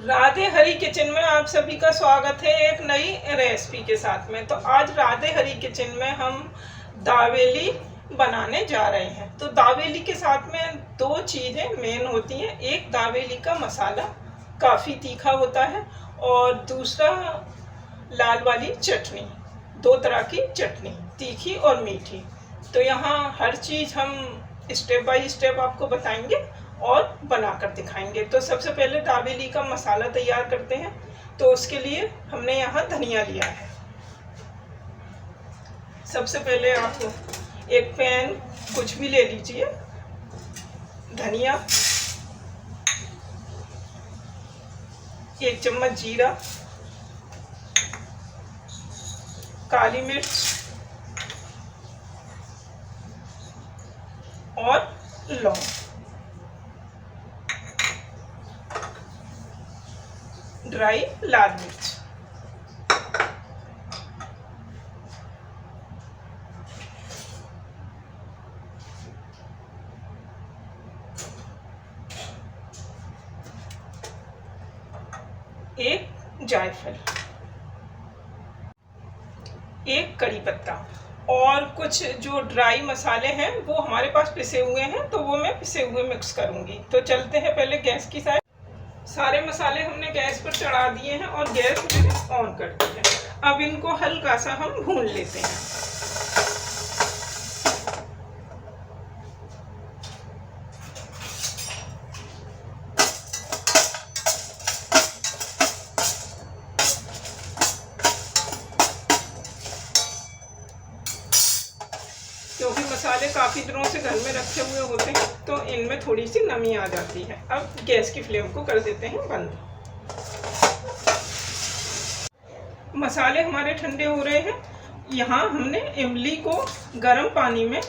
राधे हरी kitchen में आप सभी का स्वागत है एक नई रेसिपी के साथ में। तो आज राधे हरी किचन में हम दावेली बनाने जा रहे हैं। तो दावेली के साथ में दो चीज़ें मेन होती हैं। एक दावेली का मसाला काफ़ी तीखा होता है और दूसरा लाल वाली चटनी। दो तरह की चटनी, तीखी और मीठी। तो यहाँ हर चीज़ हम स्टेप बाय स्टेप आपको बताएंगे और बनाकर दिखाएंगे। तो सबसे पहले दावेली का मसाला तैयार करते हैं। तो उसके लिए हमने यहाँ धनिया लिया है। सबसे पहले आप एक पैन कुछ भी ले लीजिए। धनिया, 1 चम्मच जीरा, काली मिर्च और लौंग, ड्राई लाल मिर्च। एक जायफल, एक कड़ी पत्ता और कुछ जो ड्राई मसाले हैं वो हमारे पास पिसे हुए हैं, तो वो मैं पिसे हुए मिक्स करूंगी। तो चलते हैं पहले गैस की साइड। सारे मसाले हमने गैस पर चढ़ा दिए हैं और गैस मैंने ऑन कर दी है। अब इनको हल्का सा हम भून लेते हैं। क्योंकि मसाले काफ़ी दिनों से घर में रखे हुए होते हैं तो इनमें थोड़ी सी नमी आ जाती है। अब गैस की फ्लेम को कर देते हैं बंद। मसाले हमारे ठंडे हो रहे हैं। यहाँ हमने इमली को गर्म पानी में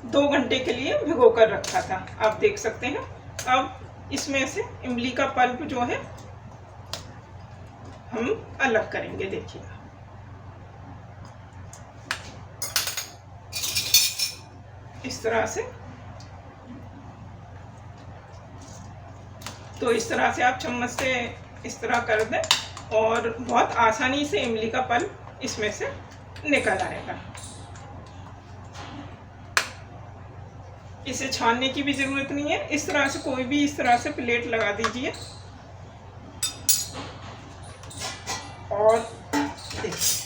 2 घंटे के लिए भिगो कर रखा था, आप देख सकते हैं। अब इसमें से इमली का पल्प जो है हम अलग करेंगे। देखिए, इस तरह से। तो इस तरह से आप चम्मच से इस तरह कर दें और बहुत आसानी से इमली का पल्प इसमें से निकल आएगा। इसे छानने की भी ज़रूरत नहीं है। इस तरह से कोई भी इस तरह से प्लेट लगा दीजिए और देखिए,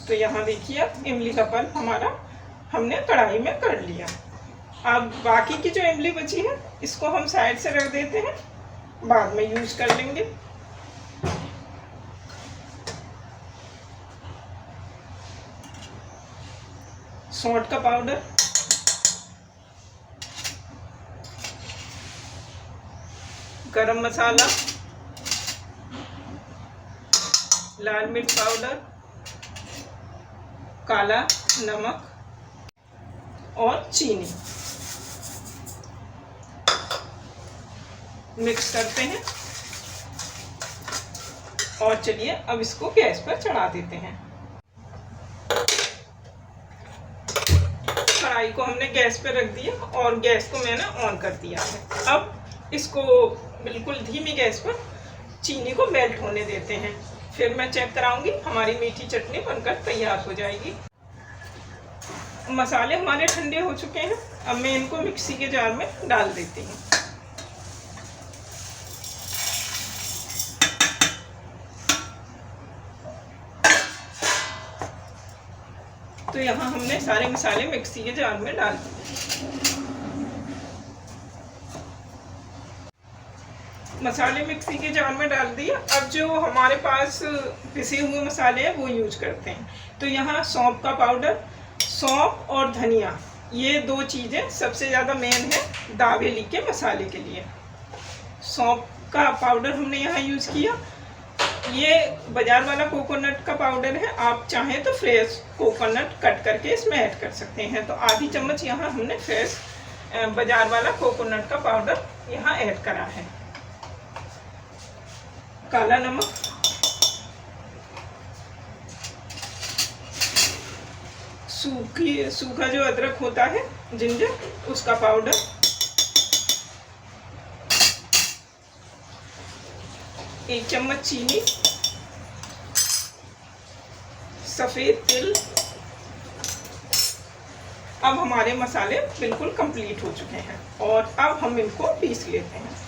तो यहाँ देखिए अब इमली का पल्प हमारा हमने कढ़ाई में कर लिया। अब बाकी की जो इमली बची है इसको हम साइड से रख देते हैं, बाद में यूज कर लेंगे। सौंठ का पाउडर, गरम मसाला, लाल मिर्च पाउडर, काला नमक और चीनी मिक्स करते हैं। और चलिए अब इसको गैस पर चढ़ा देते हैं। कढ़ाई को हमने गैस पर रख दिया और गैस को मैंने ऑन कर दिया है। अब इसको बिल्कुल धीमी गैस पर चीनी को मेल्ट होने देते हैं। फिर मैं चेक कराऊंगी, हमारी मीठी चटनी बनकर तैयार हो जाएगी। मसाले हमारे ठंडे हो चुके हैं। अब मैं इनको मिक्सी के जार में डाल देती हूँ। तो यहाँ हमने सारे मसाले मिक्सी के जार में डाल दिए। मसाले मिक्सी के जार में डाल दिए। अब जो हमारे पास पिसे हुए मसाले हैं वो यूज करते हैं। तो यहाँ सौंफ का पाउडर, सौंफ और धनिया, ये 2 चीज़ें सबसे ज़्यादा मेन है दावेली के मसाले के लिए। सौंफ का पाउडर हमने यहाँ यूज़ किया ये बाजार वाला कोकोनट का पाउडर है, आप चाहें तो फ्रेश कोकोनट कट करके इसमें ऐड कर सकते हैं। तो आधी चम्मच यहाँ हमने फ्रेश बाजार वाला कोकोनट का पाउडर यहाँ ऐड करा है। काला नमक, सूखा जो अदरक होता है जिंजर, उसका पाउडर, एक चम्मच चीनी, सफ़ेद तिल। अब हमारे मसाले बिल्कुल कंप्लीट हो चुके हैं और अब हम इनको पीस लेते हैं।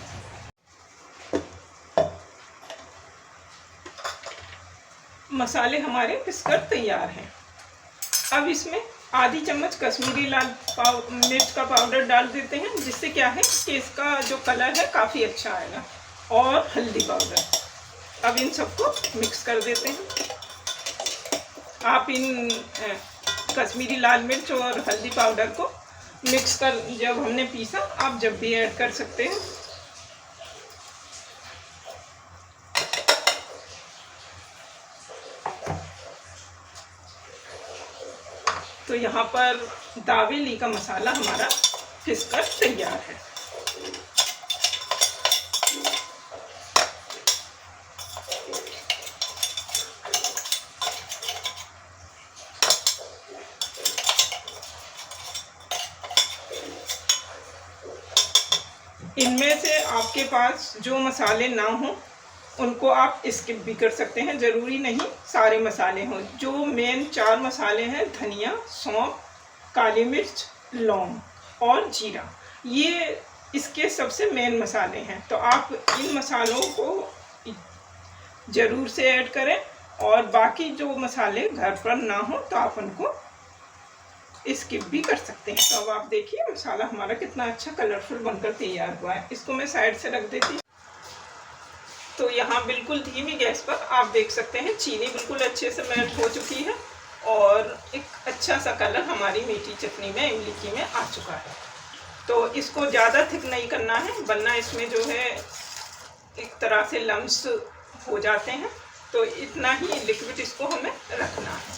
मसाले हमारे पिसकर तैयार हैं। अब इसमें आधी चम्मच कश्मीरी लाल मिर्च का पाउडर डाल देते हैं, जिससे क्या है कि इसका जो कलर है काफ़ी अच्छा आएगा, और हल्दी पाउडर। अब इन सबको मिक्स कर देते हैं। आप इन कश्मीरी लाल मिर्च और हल्दी पाउडर को मिक्स कर, जब हमने पीसा, आप जब भी ऐड कर सकते हैं। तो यहाँ पर दावेली का मसाला हमारा पिसकर तैयार है। इनमें से आपके पास जो मसाले ना हों उनको आप स्किप भी कर सकते हैं, ज़रूरी नहीं सारे मसाले हों। जो मेन 4 मसाले हैं, धनिया, सौंफ, काली मिर्च, लौंग और जीरा, ये इसके सबसे मेन मसाले हैं। तो आप इन मसालों को ज़रूर से ऐड करें, और बाकी जो मसाले घर पर ना हो तो आप उनको स्किप भी कर सकते हैं। तो अब आप देखिए मसाला हमारा कितना अच्छा कलरफुल बनकर तैयार हुआ है। इसको मैं साइड से रख देती हूँ। तो यहाँ बिल्कुल धीमी गैस पर आप देख सकते हैं चीनी बिल्कुल अच्छे से मेल्ट हो चुकी है, और एक अच्छा सा कलर हमारी मीठी चटनी में, इमली की में आ चुका है। तो इसको ज़्यादा थिक नहीं करना है, वरना इसमें जो है एक तरह से लम्स हो जाते हैं। तो इतना ही लिक्विड इसको हमें रखना है।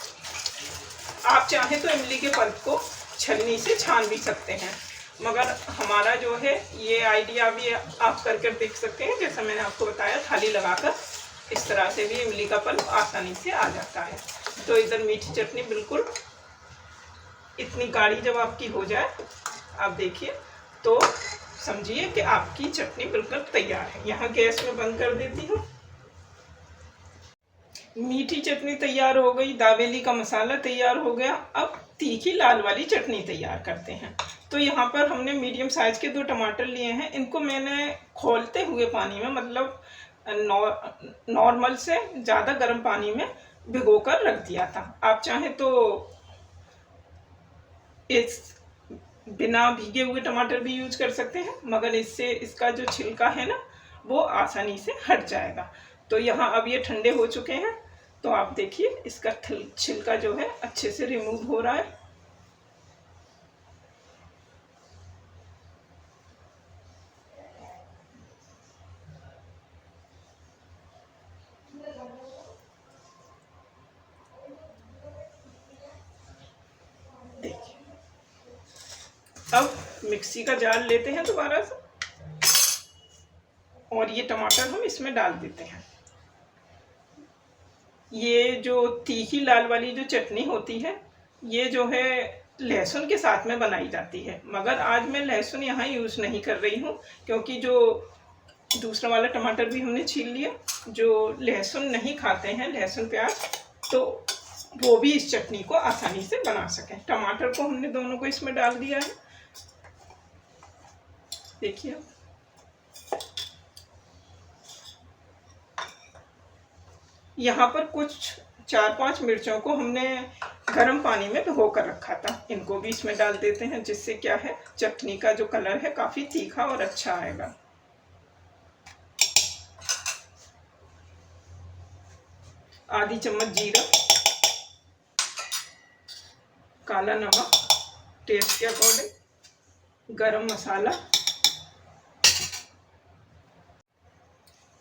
आप चाहें तो इमली के पल्प को छलनी से छान भी सकते हैं, मगर हमारा जो है ये आइडिया भी आप करके देख सकते हैं। जैसा मैंने आपको बताया, थाली लगाकर इस तरह से भी इमली का पल्प आसानी से आ जाता है। तो इधर मीठी चटनी बिल्कुल इतनी गाढ़ी जब आपकी हो जाए, आप देखिए, तो समझिए कि आपकी चटनी बिल्कुल तैयार है। यहाँ गैस में बंद कर देती हूँ। मीठी चटनी तैयार हो गई, दावेली का मसाला तैयार हो गया। अब तीखी लाल वाली चटनी तैयार करते हैं। तो यहाँ पर हमने मीडियम साइज़ के 2 टमाटर लिए हैं। इनको मैंने खोलते हुए पानी में, मतलब नॉर्मल से ज़्यादा गर्म पानी में भिगोकर रख दिया था। आप चाहें तो इस बिना भीगे हुए टमाटर भी यूज कर सकते हैं, मगर इससे इसका जो छिलका है ना, वो आसानी से हट जाएगा। तो यहाँ अब ये ठंडे हो चुके हैं, तो आप देखिए इसका छिलका जो है अच्छे से रिमूव हो रहा है। देखिए, अब मिक्सी का जार लेते हैं दोबारा से, और ये टमाटर हम इसमें डाल देते हैं। ये जो तीखी लाल वाली जो चटनी होती है, ये जो है लहसुन के साथ में बनाई जाती है, मगर आज मैं लहसुन यहाँ यूज़ नहीं कर रही हूँ, क्योंकि जो दूसरा वाला टमाटर भी हमने छील लिया। जो लहसुन नहीं खाते हैं, लहसुन प्याज, तो वो भी इस चटनी को आसानी से बना सकें। टमाटर को हमने दोनों को इसमें डाल दिया है, देखिए। यहाँ पर कुछ 4-5 मिर्चों को हमने गर्म पानी में भिगो कर रखा था, इनको भी इसमें डाल देते हैं, जिससे क्या है चटनी का जो कलर है काफ़ी तीखा और अच्छा आएगा। आधी चम्मच जीरा, काला नमक टेस्ट के अकॉर्डिंग, गरम मसाला,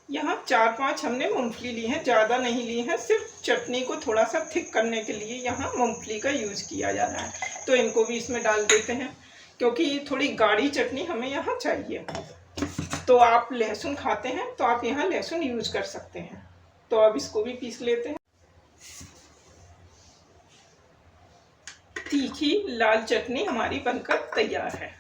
यहाँ 4-5 हमने मूंगफली ली है, ज़्यादा नहीं ली है। सिर्फ चटनी को थोड़ा सा थिक करने के लिए यहाँ मूंगफली का यूज़ किया जा रहा है। तो इनको भी इसमें डाल देते हैं, क्योंकि थोड़ी गाढ़ी चटनी हमें यहाँ चाहिए। तो आप लहसुन खाते हैं तो आप यहाँ लहसुन यूज़ कर सकते हैं। तो अब इसको भी पीस लेते हैं। तीखी लाल चटनी हमारी बनकर तैयार है।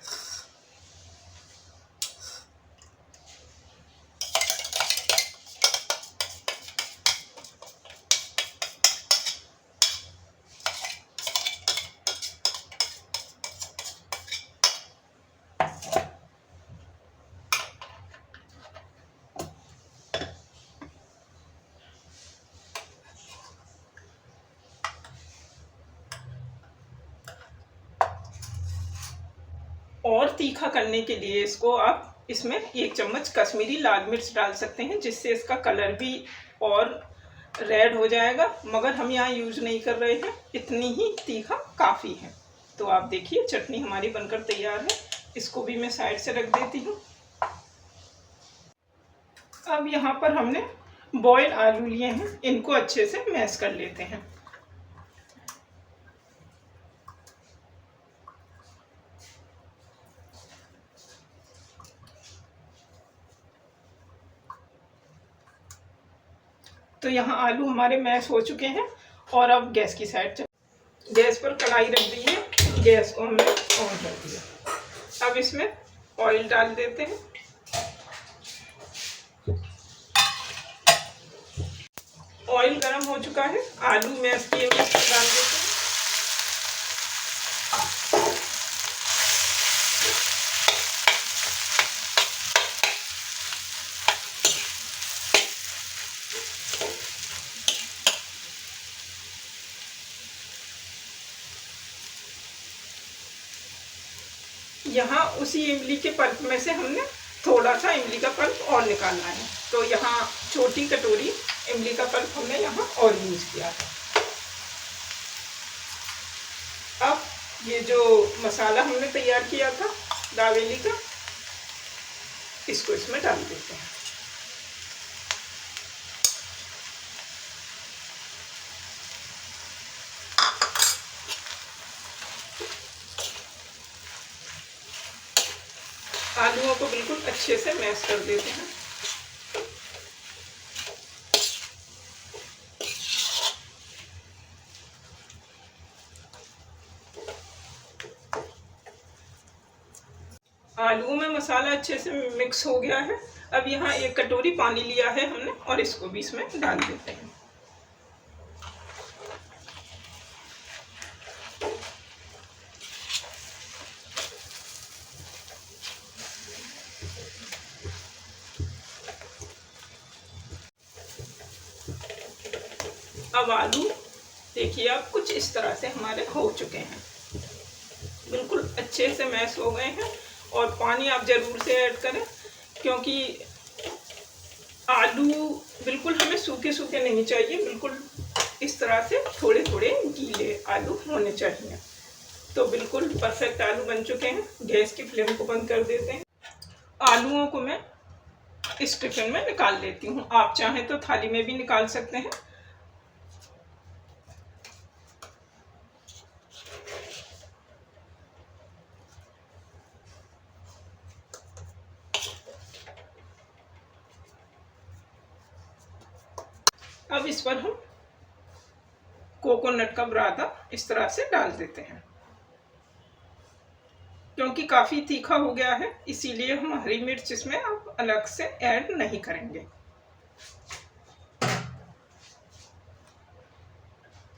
और तीखा करने के लिए इसको आप इसमें 1 चम्मच कश्मीरी लाल मिर्च डाल सकते हैं, जिससे इसका कलर भी और रेड हो जाएगा। मगर हम यहाँ यूज़ नहीं कर रहे हैं, इतनी ही तीखा काफ़ी है। तो आप देखिए चटनी हमारी बनकर तैयार है। इसको भी मैं साइड से रख देती हूँ। अब यहाँ पर हमने बॉयल आलू लिए हैं, इनको अच्छे से मैश कर लेते हैं। तो यहाँ आलू हमारे मैश हो चुके हैं। और अब गैस की साइड गैस पर कढ़ाई रख दी है, गैस को हमने ऑन कर दिया। अब इसमें ऑयल डाल देते हैं। ऑयल गर्म हो चुका है, आलू मैश किए हुए डाल देते हैं। यहाँ उसी इमली के पल्प में से हमने थोड़ा सा इमली का पल्प और निकालना है। तो यहाँ छोटी कटोरी इमली का पल्प हमने यहाँ और यूज किया है। अब ये जो मसाला हमने तैयार किया था दावेली का, इसको इसमें डाल देते हैं। आलूओं को बिल्कुल अच्छे से मैश कर देते हैं। आलूओं में मसाला अच्छे से मिक्स हो गया है। अब यहाँ 1 कटोरी पानी लिया है हमने और इसको भी इसमें डाल देते हैं। अब आलू देखिए आप कुछ इस तरह से हमारे हो चुके हैं, बिल्कुल अच्छे से मैश हो गए हैं। और पानी आप ज़रूर से ऐड करें, क्योंकि आलू बिल्कुल हमें सूखे सूखे नहीं चाहिए, बिल्कुल इस तरह से थोड़े थोड़े गीले आलू होने चाहिए। तो बिल्कुल परफेक्ट आलू बन चुके हैं। गैस की फ्लेम को बंद कर देते हैं। आलूओं को मैं इस टिफिन में निकाल लेती हूँ। आप चाहें तो थाली में भी निकाल सकते हैं। अब इस पर हम कोकोनट का बुरादा इस तरह से डाल देते हैं। क्योंकि काफ़ी तीखा हो गया है, इसीलिए हम हरी मिर्च इसमें अब अलग से ऐड नहीं करेंगे।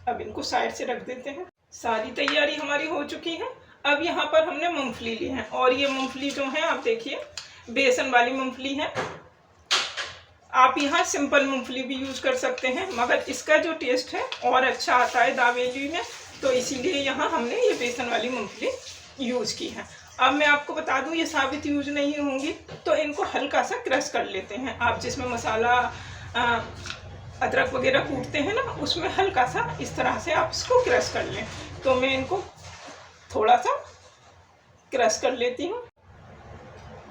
अब इनको साइड से रख देते हैं। सारी तैयारी हमारी हो चुकी है। अब यहाँ पर हमने मूंगफली ली है, और ये मूंगफली जो है आप देखिए बेसन वाली मूंगफली है। आप यहाँ सिंपल मूंगफली भी यूज़ कर सकते हैं, मगर इसका जो टेस्ट है और अच्छा आता है दावेली में, तो इसीलिए यहाँ हमने ये बेसन वाली मूंगफली यूज़ की है। अब मैं आपको बता दूँ ये साबित यूज नहीं होंगी, तो इनको हल्का सा क्रश कर लेते हैं। आप जिसमें मसाला अदरक वगैरह कूटते हैं ना, उसमें हल्का सा इस तरह से आप इसको क्रश कर लें। तो मैं इनको थोड़ा सा क्रश कर लेती हूँ।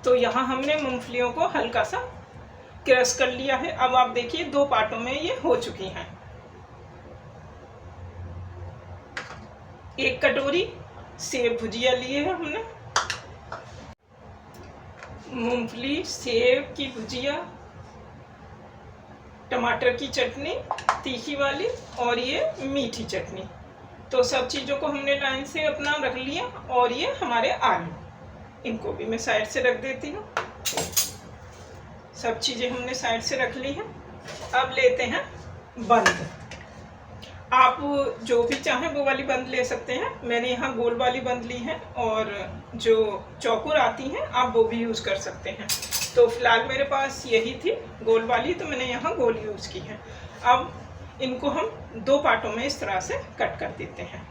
तो यहाँ हमने मूंगफलियों को हल्का सा क्रश कर लिया है। अब आप देखिए 2 पार्टों में ये हो चुकी हैं। 1 कटोरी सेव भुजिया लिए है हमने, मूंगफली सेव की भुजिया, टमाटर की चटनी तीखी वाली और ये मीठी चटनी। तो सब चीज़ों को हमने लाइन से अपना रख लिया। और ये हमारे आलू, इनको भी मैं साइड से रख देती हूँ। सब चीज़ें हमने साइड से रख ली हैं। अब लेते हैं बंद। आप जो भी चाहें वो वाली बंद ले सकते हैं। मैंने यहाँ गोल वाली बंद ली है और जो चौकोर आती हैं आप वो भी यूज़ कर सकते हैं। तो फिलहाल मेरे पास यही थी गोल वाली, तो मैंने यहाँ गोल यूज़ की है। अब इनको हम 2 पार्टों में इस तरह से कट कर देते हैं।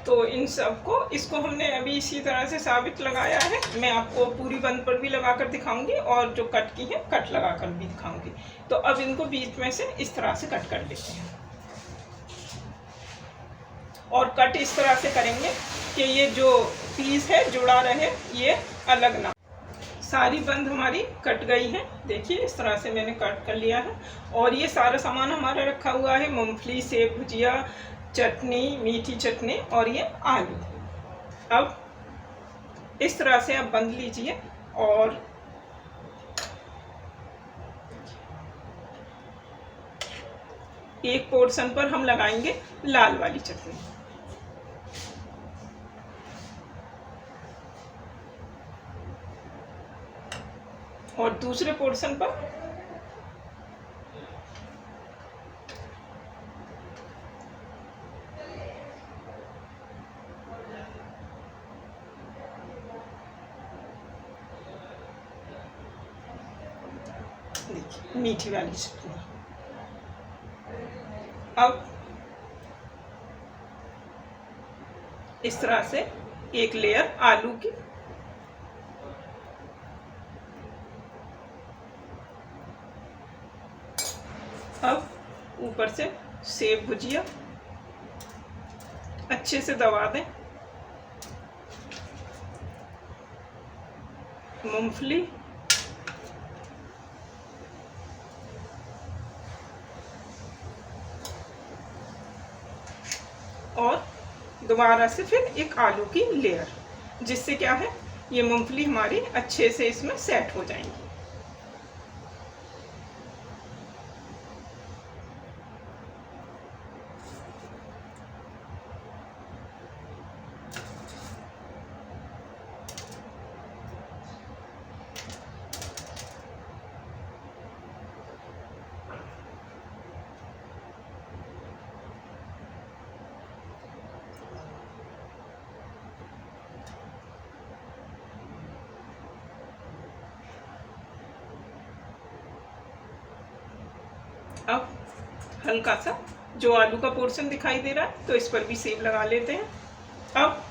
तो इन सबको इसको हमने अभी इसी तरह से साबित लगाया है। मैं आपको पूरी बंद पर भी लगा कर दिखाऊंगी और जो कट की है कट लगा कर भी दिखाऊंगी। तो अब इनको बीच में से इस तरह से कट कर लेते हैं और कट इस तरह से करेंगे कि ये जो पीस है जुड़ा रहे, ये अलग ना। सारी बंद हमारी कट गई है। देखिए इस तरह से मैंने कट कर लिया है। और ये सारा सामान हमारा रखा हुआ है, मूंगफली सेव भुजिया, चटनी मीठी चटनी और ये आलू। अब इस तरह से आप बंद लीजिए और एक पोर्शन पर हम लगाएंगे लाल वाली चटनी और दूसरे पोर्शन पर देखिए मीठी वाली चटनी। अब इस तरह से एक लेयर आलू की, अब ऊपर से सेव भुजिया अच्छे से दबा दें, मूंगफली और दोबारा से फिर एक आलू की लेयर, जिससे क्या है ये मूंगफली हमारी अच्छे से इसमें सेट हो जाएंगी। अब हल्का सा जो आलू का पोर्शन दिखाई दे रहा है तो इस पर भी सेव लगा लेते हैं। अब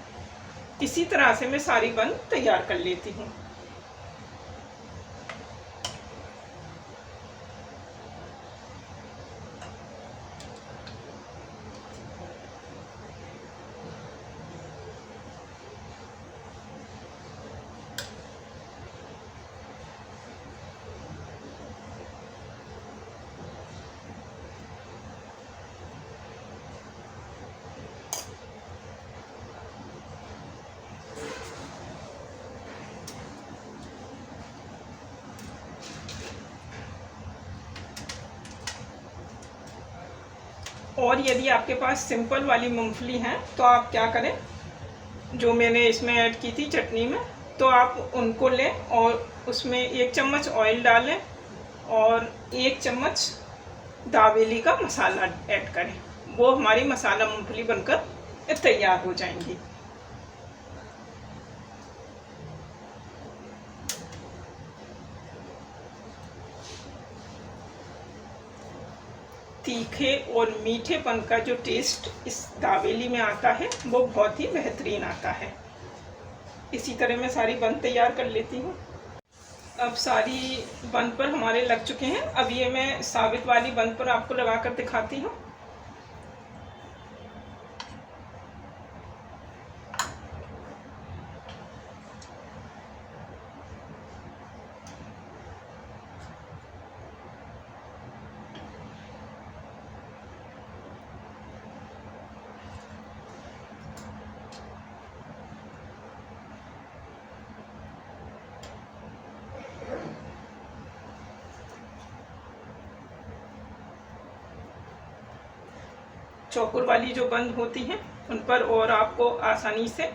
इसी तरह से मैं सारी बंद तैयार कर लेती हूँ। और यदि आपके पास सिंपल वाली मूंगफली है तो आप क्या करें, जो मैंने इसमें ऐड की थी चटनी में, तो आप उनको लें और उसमें 1 चम्मच ऑयल डालें और 1 चम्मच दावेली का मसाला ऐड करें। वो हमारी मसाला मूंगफली बनकर तैयार हो जाएंगी। तीखे और मीठेपन का जो टेस्ट इस दावेली में आता है वो बहुत ही बेहतरीन आता है। इसी तरह मैं सारी बन तैयार कर लेती हूँ। अब सारी बन पर हमारे लग चुके हैं। अब ये मैं साबित वाली बन पर आपको लगा कर दिखाती हूँ। चौकोर वाली जो बंद होती हैं उन पर और आपको आसानी से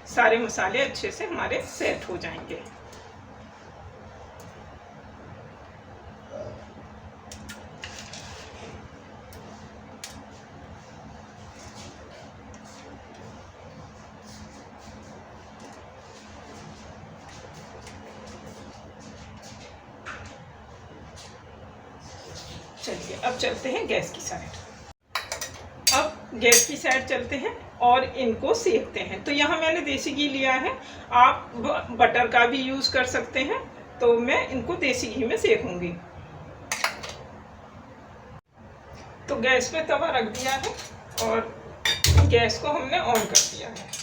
सारे मसाले अच्छे से हमारे सेट हो जाएंगे। चलिए अब चलते हैं गैस की साइड। अब गैस की साइड चलते हैं और इनको सेकते हैं। तो यहाँ मैंने देसी घी लिया है, आप बटर का भी यूज़ कर सकते हैं। तो मैं इनको देसी घी में सेकूंगी। तो गैस पे तवा रख दिया है और गैस को हमने ऑन कर दिया है।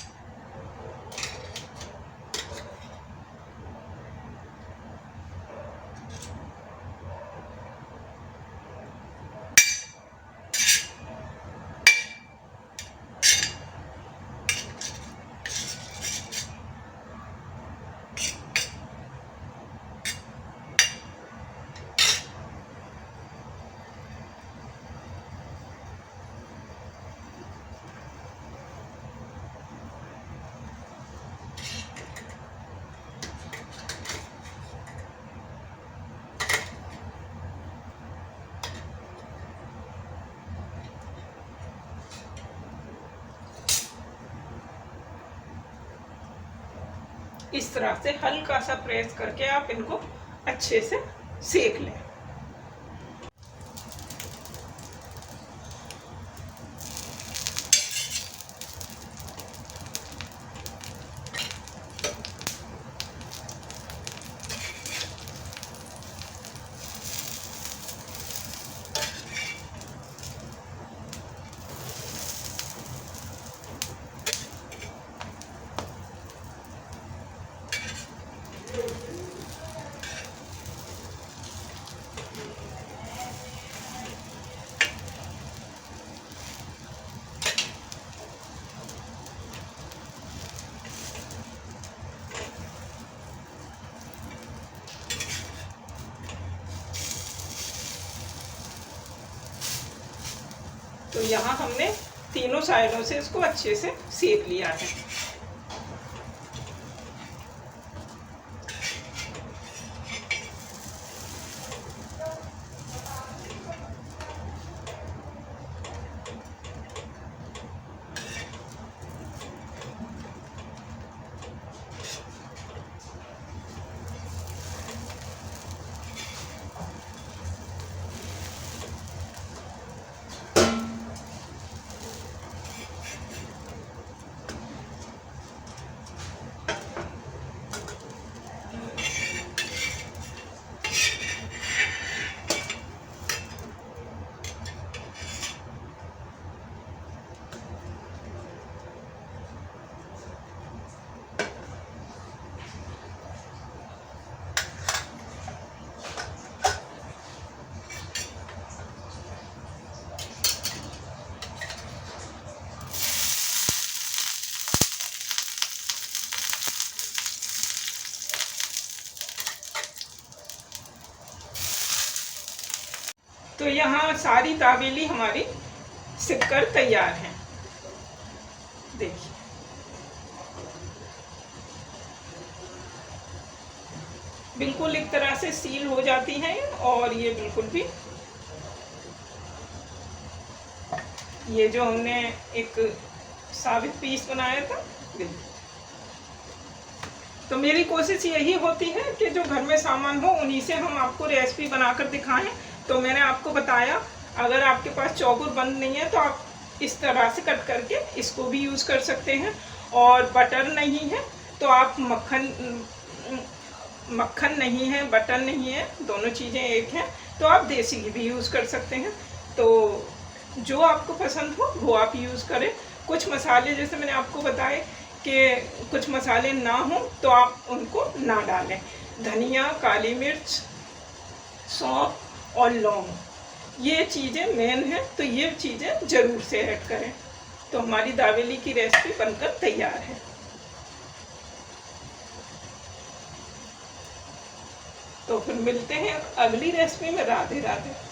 इस तरह से हल्का सा प्रेस करके आप इनको अच्छे से सेक लें। तो यहाँ हमने तीनों साइडों से इसको अच्छे से सेक लिया है। तो यहाँ सारी दाबेली हमारी सिककर तैयार है। देखिए बिल्कुल एक तरह से सील हो जाती हैं और ये बिल्कुल भी, ये जो हमने एक साबित पीस बनाया था बिल्कुल। तो मेरी कोशिश यही होती है कि जो घर में सामान हो उन्हीं से हम आपको रेसिपी बनाकर दिखाएं। तो मैंने आपको बताया, अगर आपके पास चौगुर बंद नहीं है तो आप इस तरह से कट करके इसको भी यूज़ कर सकते हैं। और बटर नहीं है तो आप मक्खन नहीं है, बटर नहीं है, दोनों चीज़ें एक हैं, तो आप देसी घी भी यूज़ कर सकते हैं। तो जो आपको पसंद हो वो आप यूज़ करें। कुछ मसाले जैसे मैंने आपको बताए कि कुछ मसाले ना हो तो आप उनको ना डालें। धनिया, काली मिर्च, सौंफ और लौंग, ये चीज़ें मेन हैं, तो ये चीज़ें ज़रूर से ऐड करें। तो हमारी दावेली की रेसिपी बनकर तैयार है। तो फिर मिलते हैं अगली रेसिपी में। राधे राधे।